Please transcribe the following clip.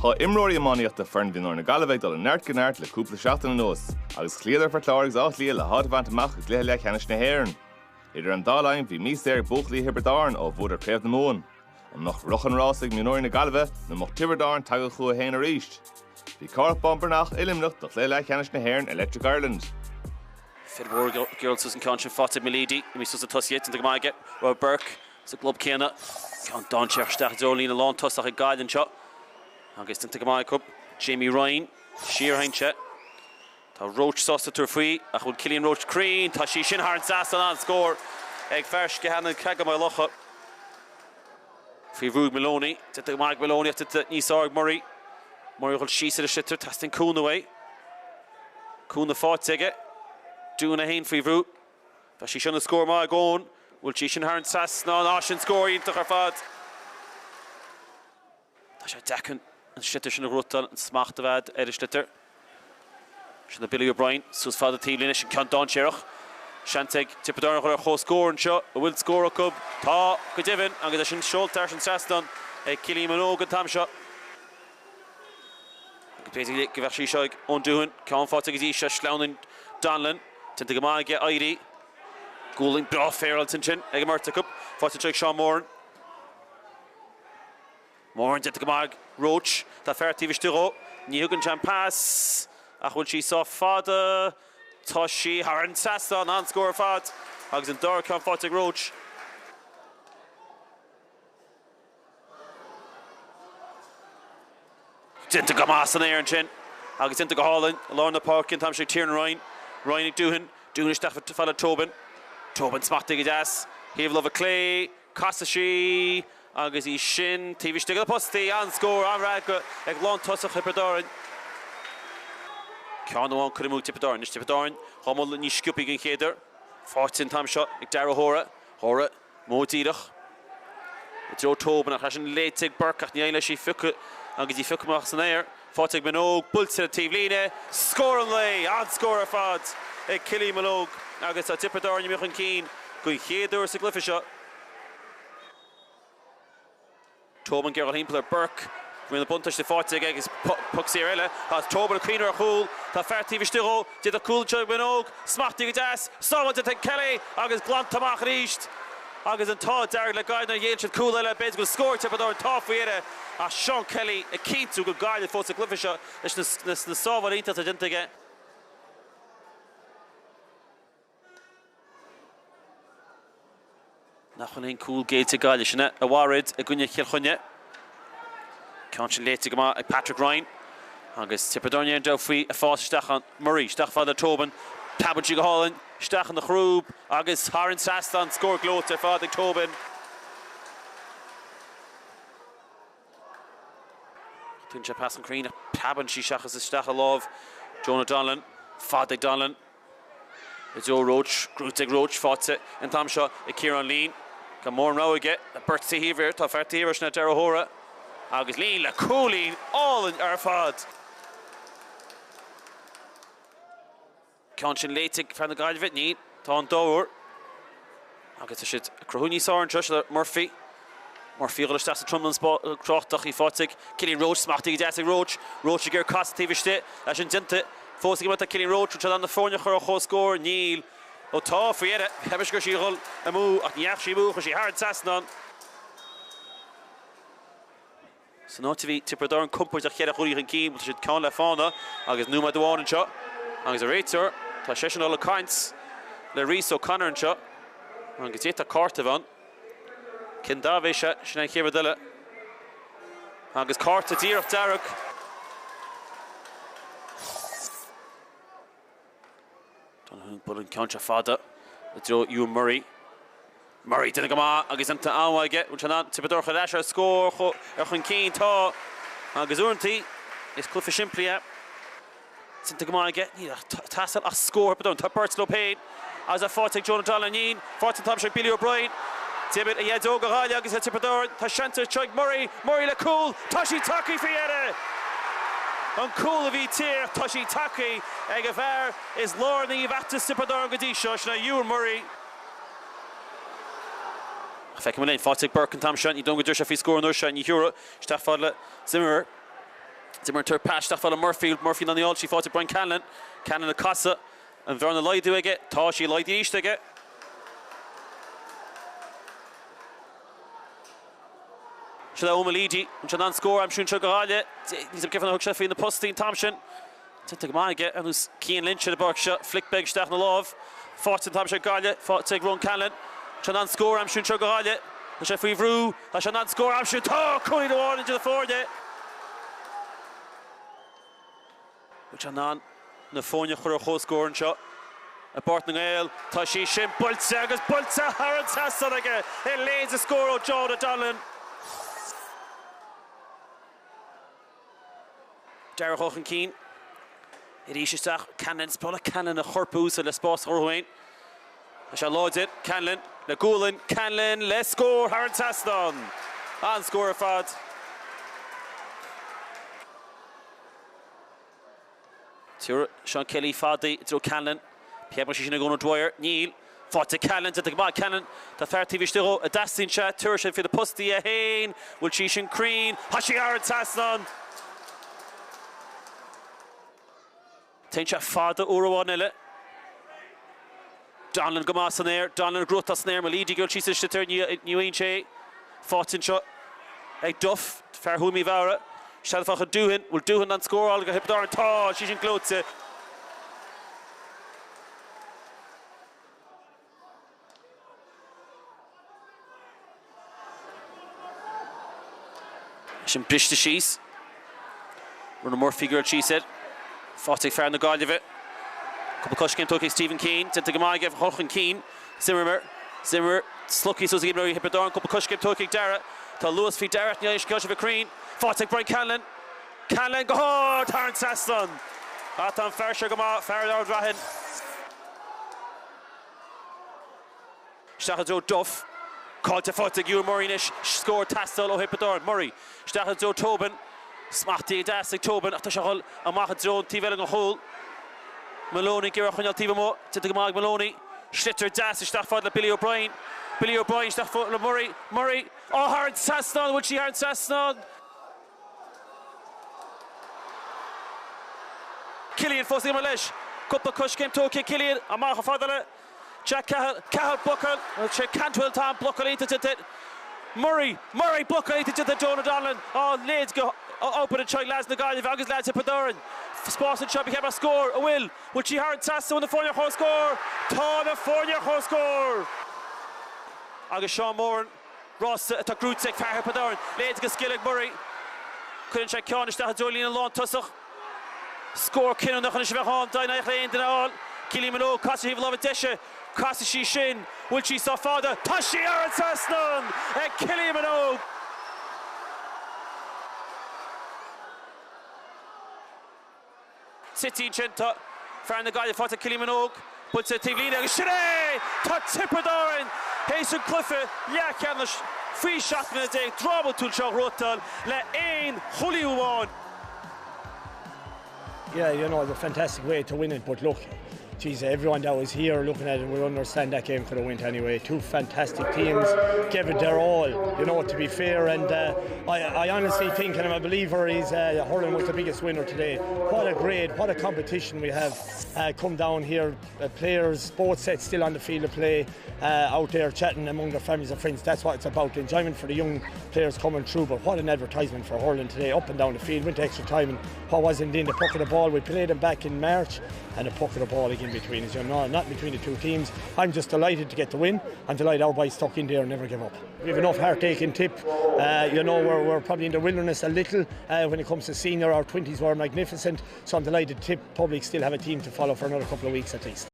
Tá imróí amíocht a fern bhíonn na Gaillimh dul an neart gannart le cúpla seachtain an nós, agus cléadar fortláirgus áithliaí le hád amach go léthe le cheannis na hÉireann. Idir an dálainn bhí místéir buachlaí Hiberdáin ó bhúdar Craobh na Món. An nach ruchan rásig Mionúr na Gaillimh na mocht Tiobraid tagail chu a héin a ríist. Bhí carach bombernach ilimnach do léthe le cheannis na hÉireann Electric Ireland. Fidmór girls is an conscious fata milady, mi sus a tosiet in the Gmaige, Rob Burke, is a club Kiana, can Don Cherstach Jolene a long toss a guide and shot. Agus in the Gmaige Cup, Jamie Ryan, Sheer Heinche, Ta Roach sauce to free, a would Killian Roach Creen, Ta she shin hard sass on score, Egg Fersh Gahan and Kagama Locha. Fi Rug Maloney, to the Gmaige Maloney at the Nisarg Murray. Murray will she said a shitter, testing Coon away. Coon the fought ticket. Doing a hain for you, but she shouldn't score my goal. Will she shouldn't harn sass? No, she score into her fad. That's a decken and shitter shouldn't have wrote on and smacked the vad. Eric Schlitter. Shouldn't Billy O'Brien. So's father team Linish and can't Don Cherach. Shanteg Tippadar her whole score and shot. Will score a cub. Ta good even. And get a shoulder and sass done. Gaillimh and good time shot. Basically, give a she shot undoing. Can't fight to get Isha Schlaunen Donlan. Tinta Gmaige Idy, Gouling Bra Feral Tinchin, Egamarta Cup, Fort Check Sean Moran. Moran Tinta Gmaige Roach, Ta Ferti Vistiro, Nihugan Jam Pass, Achul she saw Fada, Toshi, Haran Sassa, non score Fad, Hugs and Dorkan Fort Roach. Tinta Gamas and Aaron Chin, Hugs Tinta Holland, along the park in time she Tiernan Ryan. Ryan Doohan is stuff to follow Tobin. Tobin smarting his ass. Heave love a clay. Kasashi. Agus he shin. TV stick the posty and score. On Radka. Like long toss of Hipperdoran. Can't one could move Tipperdoran. This Tipperdoran. Hummel and Scooping in Heder. 14 time shot. Dara Hora. Hora. Motirach. It's your Tobin. Hasn't late take Burke. Niela she fuck it. Agus he fuck marks in there. Fortig Minogue, Bulls to the Tivline, score and lay, on score a fad, Gaillimh Minogue, Agus a Tippadar and Yumichan Keen, going here there is a glyph shot. Tobin Gerald Himpler Burke, when the buntish the Fortig is pucks here, has Tobin Queener a cool, the Ferti Vistiro, did a cool job Minogue, smarting his ass, someone to take Kelly, Agus Glantamach reached. Agus and Todd Derek Lagaina Yelchin cool beds will score Tippadar and Toff for a Sean Kelly a keen to good guy that fought the glyph shot. This the saw what he didn't get. Nachon cool gate to Gaillimh a Warid a Gunya Kilchunye. Can't late to come out Patrick Ryan. Agus Tippadar and Delphi a fast Stachan Murray Stachfather Tobin. Tabachi Holland, Stach in the Craobh, Agus Haran Sastan score glow to Father Tobin. Tincha passing Crean, Taban she shachas Stach a love, Jonah Donlan, Father Donlan, it's Joe Roach, Grutig Roach, Fatse, and Tom Shaw, a Kieran Lean, come more now again, the Bertie Heaver, Tofferty Heaver, Schnatera Hora, Agus Lean, La Cooling, all in our fad. Conscious late from the guy of it, neat, Ton Dower. I'll get the shit. Crahuni Sarn, Josh Murphy. Murphy, all the stats of Trumman spot, Crochtachi Fotic, Killian Roach, Smarty, Dassig Roach, Roach again, Cost, TV State, Ashin Dinte, forcing him at the Killian Roach, which is on the phone, Yahoo score, Neil, O'Toff, for Yetta, Hebishker, she roll, a move, Akniachi move, she hard Sassnon. So not to be Tippadar and Kumpers, Akera Huri and Keem, which should count La Fauna, Agus Numa the one and shot, Agus a rater. Tá sé sin all kinds le Rhys O'Connor and shot and get a Cartavan Ken Davisha sin Kevadilla Agus Carta dear of Derek Don't put Concha Fada the Ewan Murray didn't come out Agus into Awa get which not Tippador Khadasha score Erchin Keen Ta Agus Urnti is Cliff Shimplia Tinta Gmaige, Tassel a score, but don't Birds low paid. As a Fortic Jonah Dalanin, Fortin Tom Billy O'Brien, Tibet a Yadoga Halyag is a Tippador, Tashanta Chug Murray La Cool, Tashi Taki for Yetta. On cool of Etir, Tashi Taki, Egavar is Lorne Vatis Tippador Gadisha, now you Murray. Feck him in, Fortic Burke and Tom Shunt, you don't go Dusha if he score on Usha and you hear it, Staffadla Zimmer. Zimmer tur patch for Murphy on the old. She fought to Brian Canlin. Canlin a Casa. And Verna Lloyd again. Tashi Lloyd East again. Shall O'Malidi, and Shanan score, I'm sure Chugaralia. He's given a hook shot for the posting Thompson. To Gamage, and who's Keane Lynch at the box shot, flick big Stach na love. Fought to Thompson Garlia, fought to Ron Canlin. Shanan score, I'm sure Chugaralia. The chef Rue, Shanan score, I'm sure Cody the wall into the forward. Which Shanan, Nafonia for a whole score and shot. A Barton Ale, Tashi Shim, Bultza, goes Bultza, Aaron Sasson again. It lays a score of Joe Donlan. Dara Hochen Keane. It is Stach, Canlin, Spola Canlin, a Horpus, and a Sposs Horwain. I shall load it, Canlin, Le Goulin, Canlin, let's score, Aaron Sasson. And score a fad. Sean Kelly, Faddy, through Canlin. Pierre Bashishina going to Dwyer, Neil. Fought to Canlin, to the Gmag Canlin. The 30 Vishtiro, a Dastin chat, Turshin for the Pusti, a Hain, will Chishin Crean, Hashi Aaron Sasson. Tencha Fada Urawanilla. Donlan Gamasan there, Donlan Grotas there, Malidi Girl Chisa Shitter, New Inche. Fought in shot. A Duff, Farhumi Vara. Shalfach Duhin, will Duhin and score all the Hipdar and Taj, Shishin Glotze. Shin Brish the Shees. Run a more figure, she said. Fought fair in the guard of it. Couple Kush came to Stephen Keane, to Gamage, Hochen Keane, Zimmer, Slucky, so he gave Hippodor, couple Kush came to Dara, to Lewis Fee Dara, Nialish Kush of a Crean, fought to Brian Canlin, go hard, Tarrant Sasson. Atan Farsha Gama, Faradar Drahin. Stachadzo Duff, called to fight to Gil Murray-nish, scored Tastel o Hippodor, Murray, Stachadzo Tobin. Smachty Dasik Tobin after Shahal Amahadzo Tivel and Hole Maloney Girachon Tivamo to the Gamag Maloney Schlitter Dasik Stafford Billy O'Brien Stafford Murray oh hard Sasnon would she hard Sasnon Killian Fossing Malish Couple Kush came to Killian Amaha Fadala Jack Cahal Buckle check Cantwell Tom Buckle into it Murray Buckle into the Jonah Donlan oh Leeds go open and try lads in the guard of August lads at Padoran. Sposs and Chubby became a score. A will. Would she hard Sasso in the 4-year whole score? Ton of 4-year whole score. August Sean Moran. Ross took Grutzek for Padoran. Leeds go Skillig Murray. Couldn't check Cornish that had Jolene and Lawn Tussach. Score Kinnon the Hon. Dynach Lane in all. Gaillimh Mionúr. Costa Hiva Love Desha. Costa She Shin. Will she saw father? Tashi Aaron Sasnon. And Gaillimh Mionúr. City Chinta, Fran the guy that fought to Gaillimh Mionúr, puts a Tivlina, Shire, Tot Tipperdoran, Hasten Clifford, Yakan, free shot in the day, Drabble to Chog Rotal, let Ain, Hully. Yeah, you know, it's a fantastic way to win it, but look, geez, everyone that was here looking at it will understand that game could have went anyway. Two fantastic teams gave it their all, you know, to be fair, and I honestly think, and I'm a believer, hurling was the biggest winner today. What a grade, what a competition we have come down here. Players, both sets still on the field of play, out there chatting among their families and friends. That's what it's about, the enjoyment for the young players coming through. But what an advertisement for hurling today, up and down the field, went extra time, and what was indeed the puck of the ball. We played them back in March, and the puck of the ball again between us, you know, not between the two teams. I'm just delighted to get the win. I'm delighted our boys stuck in there and never give up. We have enough heartache in Tip. You know, we're probably in the wilderness a little when it comes to senior. Our 20s were magnificent, so I'm delighted Tip Public still have a team to follow for another couple of weeks at least.